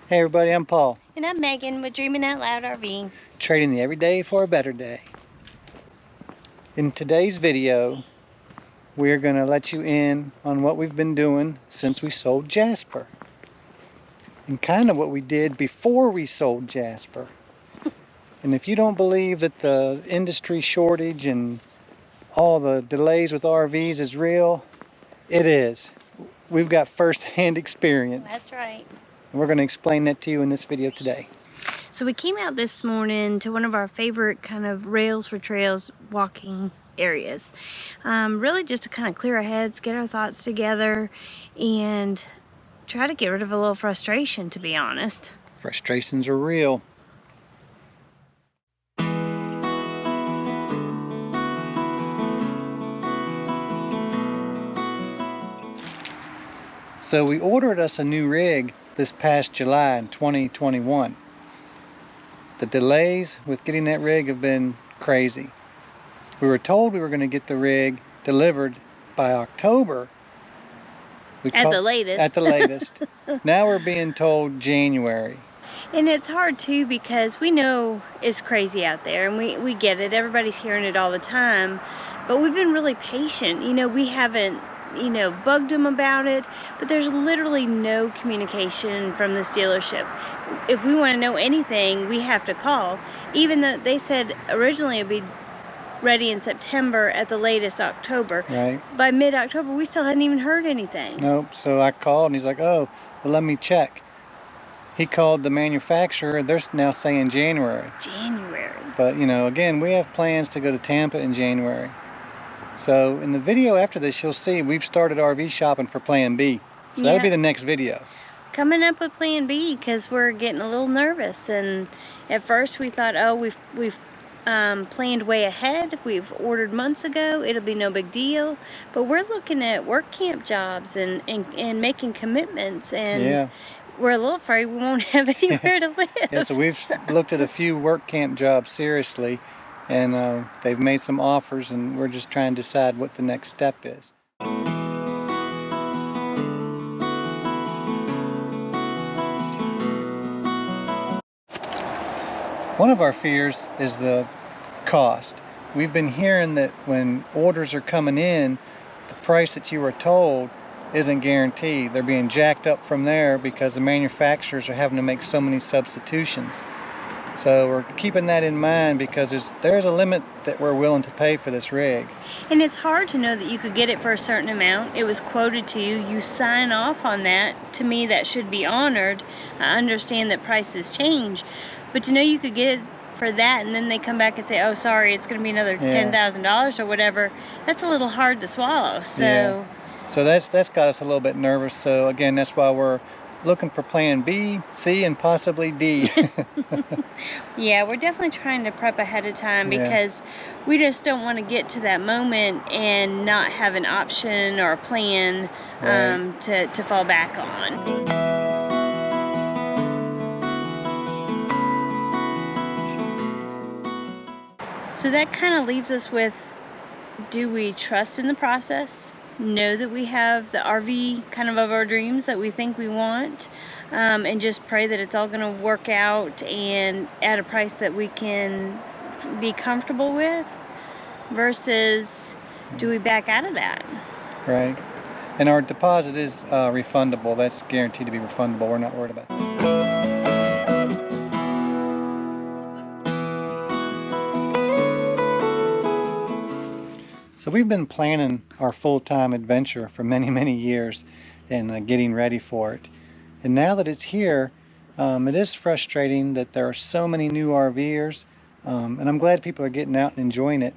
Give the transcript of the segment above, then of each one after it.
Hey everybody, I'm Paul. And I'm Megan with Dreaming Out Loud RV. Trading the everyday for a better day. In today's video, we're going to let you in on what we've been doing since we sold Jasper. And kind of what we did before we sold Jasper. And if you don't believe that the industry shortage and all the delays with RVs is real, it is. We've got first-hand experience. That's right. And we're going to explain that to you in this video today. So we came out this morning to one of our favorite kind of rails for trails walking areas. Really just to kind of clear our heads, get our thoughts together, and try to get rid of a little frustration, to be honest. Frustrations are real. So we ordered us a new rig this past July in 2021. The delays with getting that rig have been crazy. We were told we were going to get the rig delivered by October. At the latest. At the latest. Now we're being told January. And it's hard too because we know it's crazy out there, and we get it. Everybody's hearing it all the time. But we've been really patient. You know, we haven't bugged them about it, but there's literally no communication from this dealership. If we want to know anything, we have to call, even though they said originally it'd be ready in September, at the latest October. Right. By mid-October, we still hadn't even heard anything. Nope. So I called and he's like, oh, well, let me check. He called the manufacturer. They're now saying January. January. But, again, we have plans to go to Tampa in January. So in the video after this, you'll see we've started RV shopping for Plan B. So that'll be the next video. Coming up with Plan B, because we're getting a little nervous. And at first we thought, oh, we've planned way ahead. We've ordered months ago. It'll be no big deal. But we're looking at work camp jobs and making commitments. And we're a little afraid we won't have anywhere to live. Yeah, so we've looked at a few work camp jobs seriously. And they've made some offers, and we're just trying to decide what the next step is. One of our fears is the cost. We've been hearing that when orders are coming in, the price that you were told isn't guaranteed. They're being jacked up from there because the manufacturers are having to make so many substitutions. So we're keeping that in mind because there's a limit that we're willing to pay for this rig. And it's hard to know that you could get it for a certain amount. It was quoted to you. You sign off on that. To me, that should be honored. I understand that prices change. But to know you could get it for that, and then they come back and say, oh, sorry, it's going to be another $10,000 or whatever, that's a little hard to swallow. So, so that's got us a little bit nervous. So again, that's why we're looking for Plan B, C, and possibly D. Yeah, we're definitely trying to prep ahead of time because we just don't want to get to that moment and not have an option or a plan to fall back on. So that kind of leaves us with, do we trust in the process? Know that we have the RV kind of our dreams that we think we want, and just pray that it's all going to work out and at a price that we can be comfortable with, versus do we back out of that? Right. And our deposit is refundable. That's guaranteed to be refundable. We're not worried about that. So we've been planning our full-time adventure for many, many years and getting ready for it. And now that it's here, it is frustrating that there are so many new RVers, and I'm glad people are getting out and enjoying it.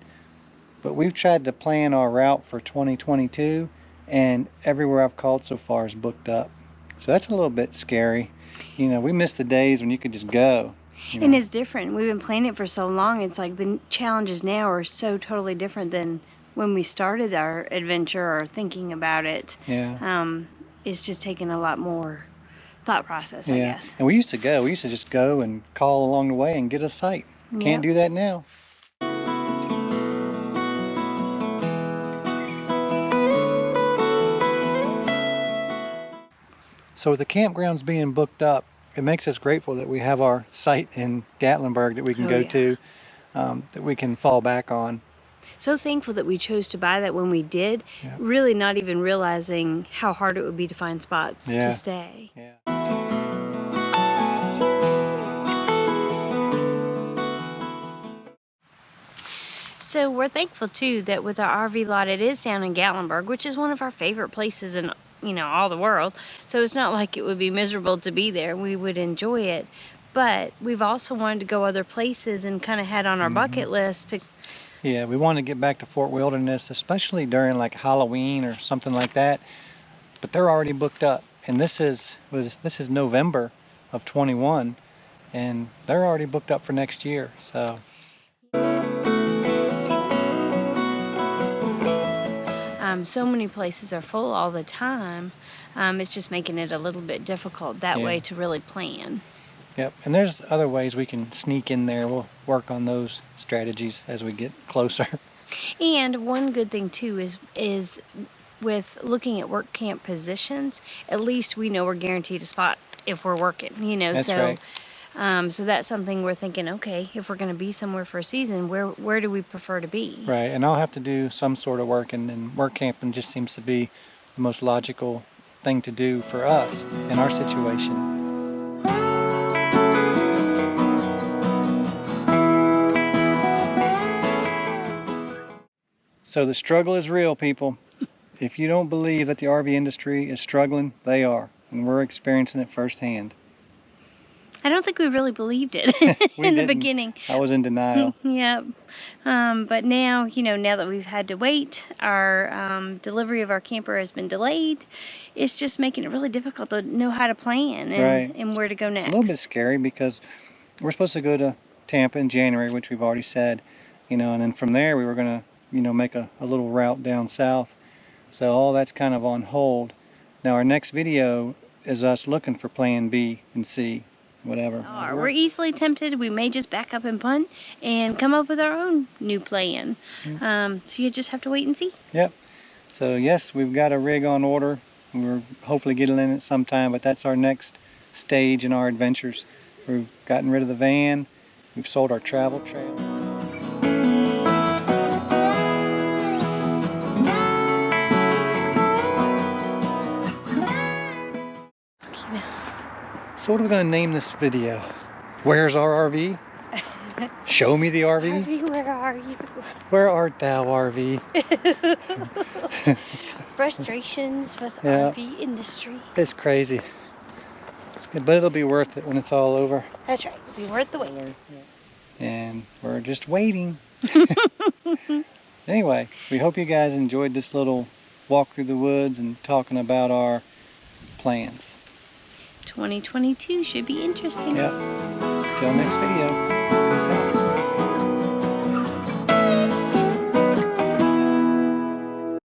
But we've tried to plan our route for 2022, and everywhere I've called so far is booked up. So that's a little bit scary. We miss the days when you could just go. And it's different. We've been planning it for so long. It's like the challenges now are so totally different than when we started our adventure or thinking about it. It's just taking a lot more thought process, I guess. And we used to just go and call along the way and get a site. Can't do that now. So with the campgrounds being booked up, it makes us grateful that we have our site in Gatlinburg that we can Oh, go yeah. to, that we can fall back on. So thankful that we chose to buy that when we did, Yeah. really not even realizing how hard it would be to find spots Yeah. to stay. Yeah. So we're thankful too that with our RV lot, it is down in Gatlinburg, which is one of our favorite places in, you know, all the world. So it's not like it would be miserable to be there. We would enjoy it. But we've also wanted to go other places and kind of had on our bucket list to... Yeah, we want to get back to Fort Wilderness, especially during like Halloween or something like that. But they're already booked up, and this is November of 21, and they're already booked up for next year. So so many places are full all the time. It's just making it a little bit difficult that Yeah. way to really plan. yep, and there's other ways we can sneak in there. We'll work on those strategies as we get closer. And one good thing too is with looking at work camp positions, at least we know we're guaranteed a spot if we're working, you know. That's so right. so that's something we're thinking, okay, if we're going to be somewhere for a season, where do we prefer to be? Right, and I'll have to do some sort of work, and then work camping just seems to be the most logical thing to do for us in our situation. So the struggle is real, people. If you don't believe that the RV industry is struggling, they are, and we're experiencing it firsthand. I don't think we really believed it We in the didn't. beginning. I was in denial. Yep. But now, you know, now that we've had to wait, our delivery of our camper has been delayed. It's just making it really difficult to know how to plan and, Right. and where to go next. It's a little bit scary because we're supposed to go to Tampa in January, which we've already said, you know, and then from there we were going to, you know, make a little route down south. So all that's kind of on hold. Now our next video is us looking for plan B and C, whatever. We're easily tempted. We may just back up and punt and come up with our own new plan. So you just have to wait and see. Yep. So yes, we've got a rig on order. We're hopefully getting in it sometime, but that's our next stage in our adventures. We've gotten rid of the van. We've sold our travel trailer. So what are we going to name this video? Where's our RV? Show me the RV. RV, where are you? Where art thou, RV? Frustrations with Yeah. RV industry. It's crazy. But it'll be worth it when it's all over. That's right. It'll be worth the wait. And we're just waiting. Anyway, we hope you guys enjoyed this little walk through the woods and talking about our plans. 2022 should be interesting. Yep. Till next video.